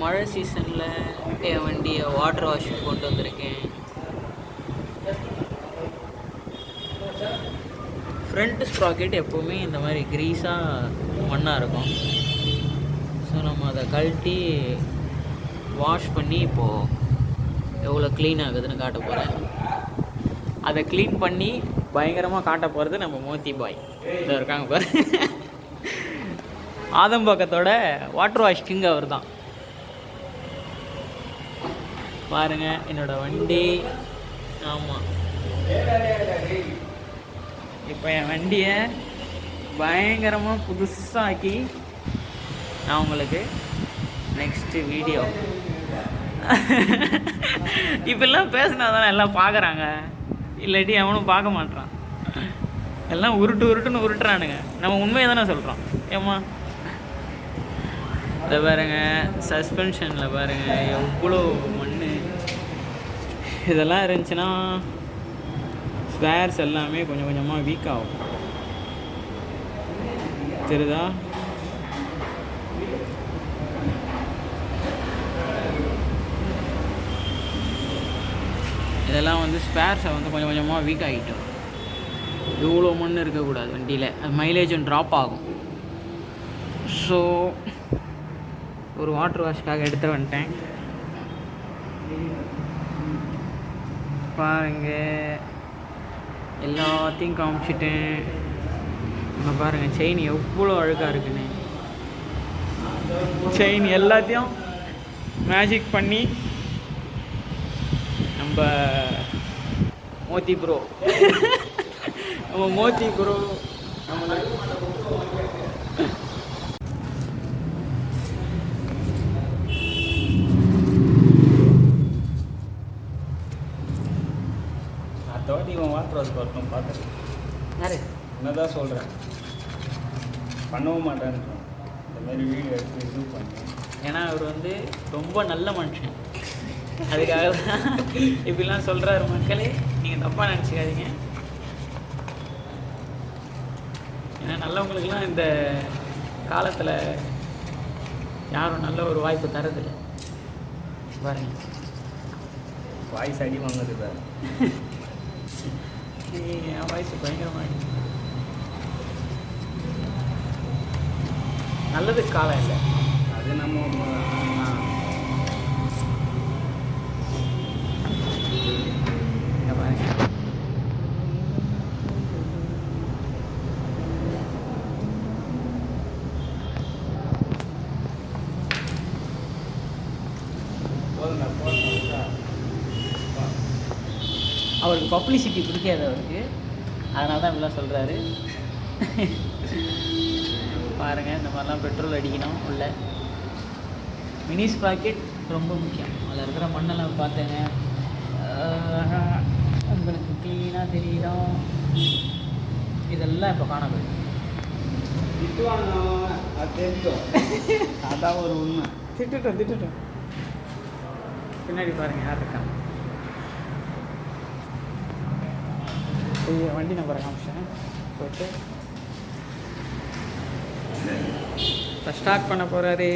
மழை சீசனில் என் வண்டியை வாட்டர் வாஷிங் கொண்டு வந்திருக்கேன். ஃப்ரண்ட் ஸ்ப்ராக்கெட் எப்போவுமே இந்த மாதிரி க்ரீஸாக மண்ணாக இருக்கும். ஸோ நம்ம அதை கழட்டி வாஷ் பண்ணி இப்போது எவ்வளோ க்ளீன் ஆகுதுன்னு காட்ட போகிறேன். அதை க்ளீன் பண்ணி பயங்கரமாக காட்ட போகிறது நம்ம மோத்தி பாய். இதை இருக்காங்க பாரு, ஆதம்பாக்கத்தோட வாட்டர் வாஷ் கிங் அவர் தான். பாருங்கள் என்னோடய வண்டி. ஆமாம், இப்போ என் வண்டியை பயங்கரமாக புதுசாக்கி நான் உங்களுக்கு நெக்ஸ்ட்டு வீடியோ இப்பெல்லாம் பேசினா தானே எல்லாம் பார்க்குறாங்க, இல்லாட்டி அவனும் பார்க்க மாட்டான். எல்லாம் உருட்டுன்னு உருட்டுறானுங்க. நம்ம உண்மையை தானே சொல்கிறோம். ஏம்மா இதை பாருங்கள், சஸ்பென்ஷனில் பாருங்கள் எவ்வளோ மண். இதெல்லாம் இருந்துச்சுன்னா ஸ்பேர்ஸ் எல்லாமே கொஞ்சம் கொஞ்சமாக வீக் ஆகும். தெரியுதா? இதெல்லாம் வந்து ஸ்பேர்ஸை வந்து கொஞ்சம் கொஞ்சமாக வீக் ஆகிட்டோம். இவ்வளோ மண் இருக்கக்கூடாது வண்டியில், அது மைலேஜும் ட்ராப் ஆகும். ஸோ ஒரு வாட்டர் வாஷ்க்காக எடுத்து வந்துட்டேன். பாருங்க, எல்லாத்தையும் காமிச்சிட்டேன். இப்போ பாருங்கள் செயின் எவ்வளோ அழுக்காக இருக்குன்னு. செயின் எல்லாத்தையும் மேஜிக் பண்ணி நம்ம மோத்தி ப்ரோ தோட்டி இவன் வாட்டர் வாஷ் வரணும் பார்த்துரு. யாரு என்னதான் சொல்கிறேன், பண்ணவும் மாட்டேன்றான். இந்த மாதிரி வீடியோ எடுத்து இது பண்ணி. ஏன்னா அவர் வந்து ரொம்ப நல்ல மனுஷன், அதுக்காக தான் இப்படிலாம் சொல்கிறாரு. மக்களே நீங்கள் தப்பாக நினச்சிக்காதீங்க. ஏன்னா நல்லவங்களுக்கெல்லாம் இந்த காலத்தில் யாரும் நல்ல ஒரு வாய்ப்பு தரதில்லை. பாருங்க, வாய்ஸ் அடி வாங்குது பாரு. என் வாய்ஸ் பயங்கரமாக நல்லதுக்கு காலம் இல்லை. அது நம்ம பாருங்க. அவருக்கு பப்ளிசிட்டி பிடிக்காது அவருக்கு, அதனால தான் இப்படிலாம் சொல்கிறாரு. பாருங்கள், இந்த மாதிரிலாம் பெட்ரோல் அடிக்கணும் உள்ள. மினி ஸ்ப்ராக்கெட் ரொம்ப முக்கியம். அதில் இருக்கிற மண்ணெல்லாம் பார்த்தேங்க, உங்களுக்கு க்ளீனாக தெரியும். இதெல்லாம் இப்போ காணப்படும். அதான் ஒரு உண்மை. திட்டுட்டோம். பின்னாடி பாருங்கள் யார் இருக்காங்க. வண்டி நம்பரை காமிச்சேன். போயிட்டு இப்போ ஸ்டார்ட் பண்ண போகிறாரு.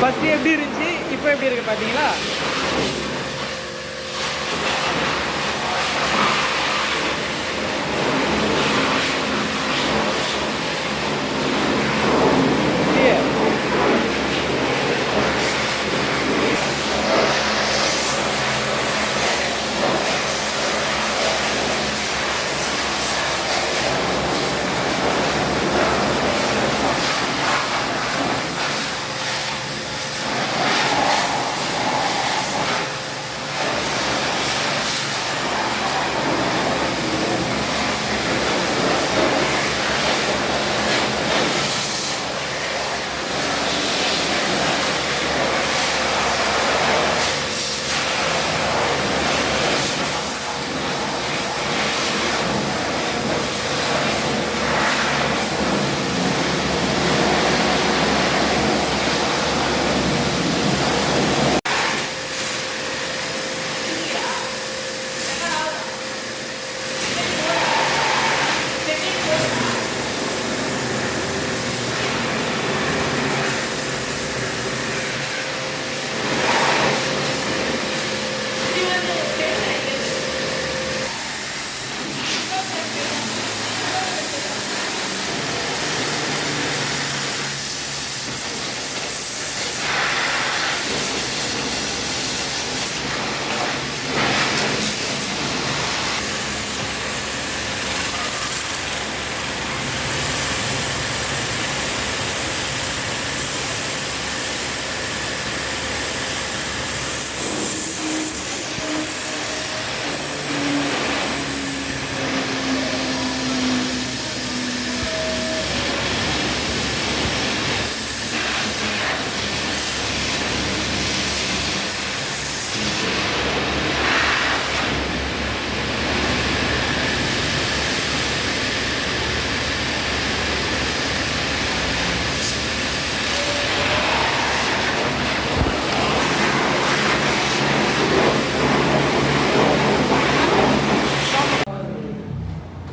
ஃபஸ்ட்டு எப்படி இருந்துச்சு, இப்போ எப்படி இருக்குது பார்த்தீங்களா?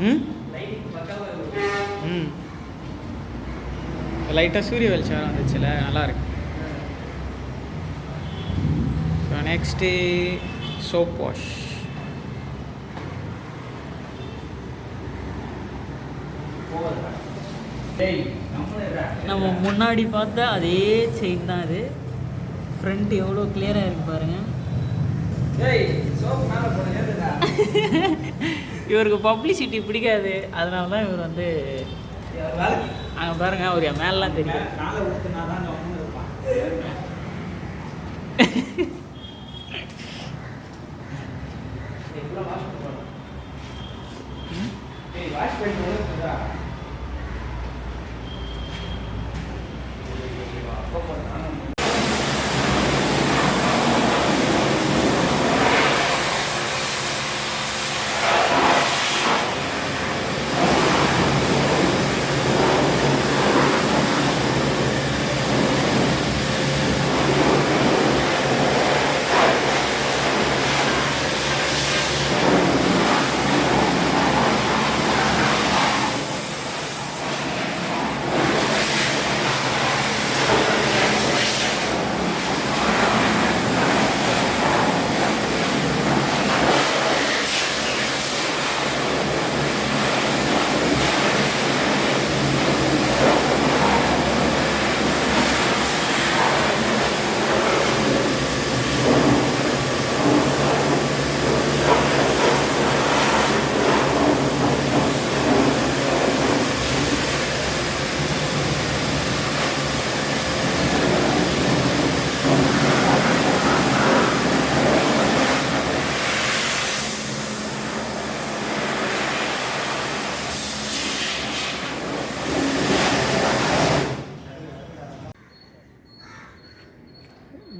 ம் லைட்டிங் பக்காவாக ம் லைட்டாக சூரிய வெளிச்சம் வந்துச்சுல நல்லா இருக்கு. So next soap wash. நம்ம முன்னாடி பார்த்தா அதே செயின் தான் அது. ஃப்ரண்ட் எவ்வளோ கிளியராக இருக்கு பாருங்கள். இவருக்கு பப்ளிசிட்டி பிடிக்காது, அதனால தான் இவர் வந்து அங்கே பாருங்க அவர் என் மேலாம் தெரியும்.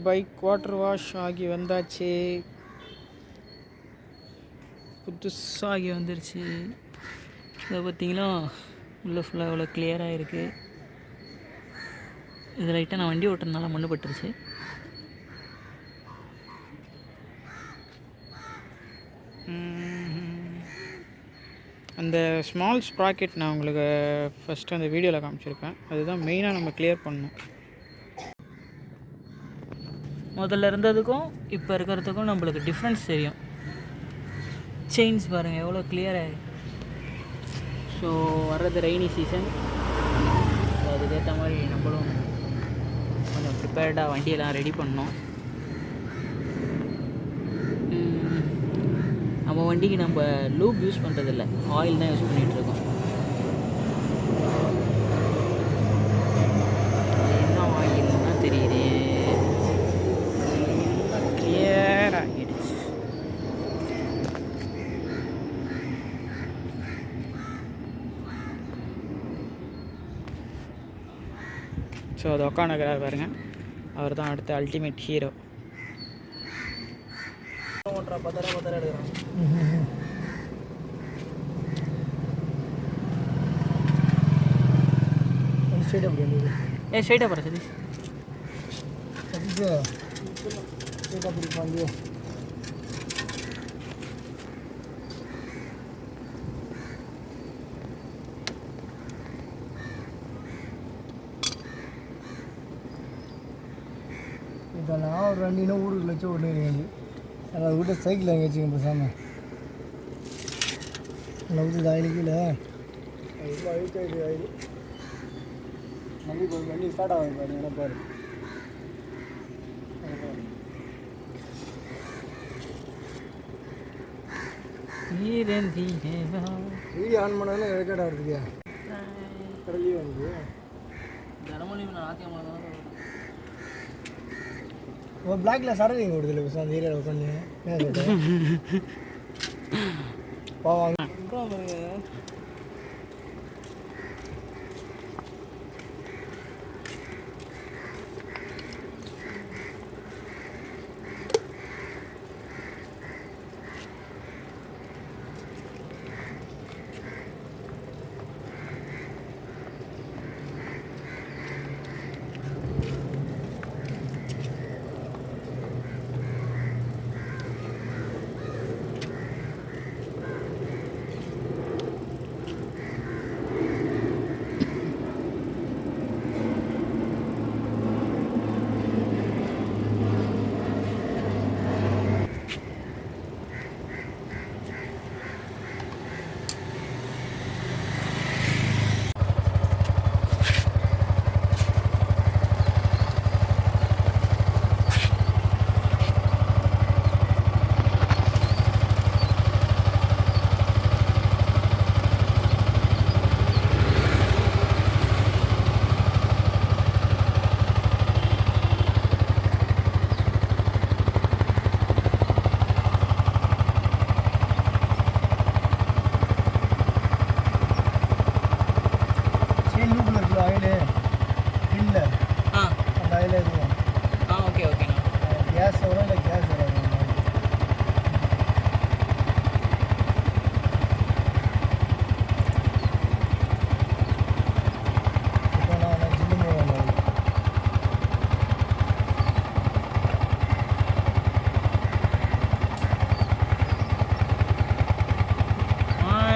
பைக் வாட்டர் வாஷ் ஆகி வந்தாச்சு, புதுசாகி வந்துருச்சு. இதை பார்த்தீங்கன்னா உள்ளே ஃபுல்லாக எவ்வளோ கிளியராக இருக்குது. இது லைட்டாக நான் வண்டி ஓட்டுறதுனால மண்ணு பட்டுருச்சு. அந்த ஸ்மால் ஸ்ப்ராக்கெட் நான் உங்களுக்கு ஃபஸ்ட்டு அந்த வீடியோவில் காமிச்சிருப்பேன். அதுதான் மெயினாக நம்ம கிளியர் பண்ணணும். முதல்ல இருந்ததுக்கும் இப்போ இருக்கிறதுக்கும் நம்மளுக்கு டிஃப்ரென்ஸ் தெரியும். செயின்ஸ் பாருங்கள் எவ்வளோ கிளியராக. ஸோ வர்றது ரெய்னி சீசன், அதுக்கேற்ற மாதிரி நம்மளும் கொஞ்சம் ப்ரிப்பேர்டாக வண்டியெல்லாம் ரெடி பண்ணோம். நம்ம வண்டிக்கு நம்ம லூப் யூஸ் பண்ணுறதில்ல, ஆயில் தான் யூஸ் பண்ணிகிட்ருக்கோம். என்ன ஆயில்னா தெரியுது, கிளியர் ஆகிடுச்சு. ஸோ அது உட்காந்துக்கிறார் பாருங்க, அவர் தான் அடுத்த அல்டிமேட் ஹீரோ. பத்திரம் எடுக்கிறான். ஸ்ட்ரைட்டாக போகிற சதீஷ். ஸ்ட்ரைட்டாக பிடிப்பாங்க. இதெல்லாம் ஒரு வண்டினா ஊருக்கு வச்சு ஒன்று இருக்காது. அதை விட்டு சைக்கிள் அங்கே வச்சுக்கோங்க பேசாமல். நவுத்து ஆயில் கீழே ரொம்ப அழுக்காயிடுது. ஆயில் வண்டி ஸ்டார்ட் ஆகுது பாரு, என்ன பாரு. வீடியோ ஆன் பண்ணாலும் ரெக்கார்ட் ஆகுறதுக்கு கடலையே வந்து தினமொழியும் நான் ஆத்தியமாக தான் ஒரு பிளாக்ல சரவிங் கொடுத்துல பேச அந்த ஏரியாவில் உட்காந்து போவாங்க.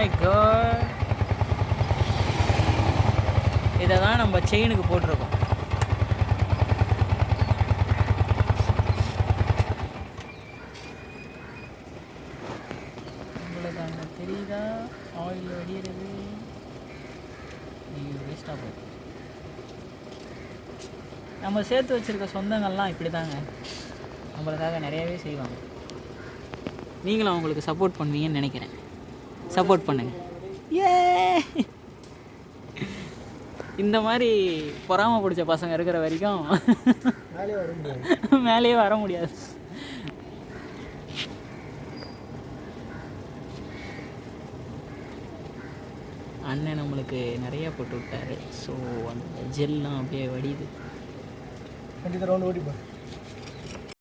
மை காட், இதை தான் நம்ம செயினுக்கு போட்டிருக்கோம். உங்களுக்கு அங்கே தெரியுதா ஆயில் வடிகிறது? ஐயோ வேஸ்ட்டாக போகுது. நம்ம சேர்த்து வச்சுருக்க சொந்தங்கள்லாம் இப்படி தாங்க, நம்மளுக்காக நிறையாவே செய்வாங்க. நீங்களும் அவங்களுக்கு சப்போர்ட் பண்ணுவீங்கன்னு நினைக்கிறேன். சப்போர்ட் பண்ணுங்கள். ஏ இந்த மாதிரி பொறாம பிடிச்ச பசங்க இருக்கிற வரைக்கும் மேலேயே வர முடியாது. அண்ணன் நம்மளுக்கு நிறையா போட்டு விட்டாரு. ஸோ அந்த ஜெல்லாம் அப்படியே வடியுது. ரவுண்ட் ஓடிப்பா.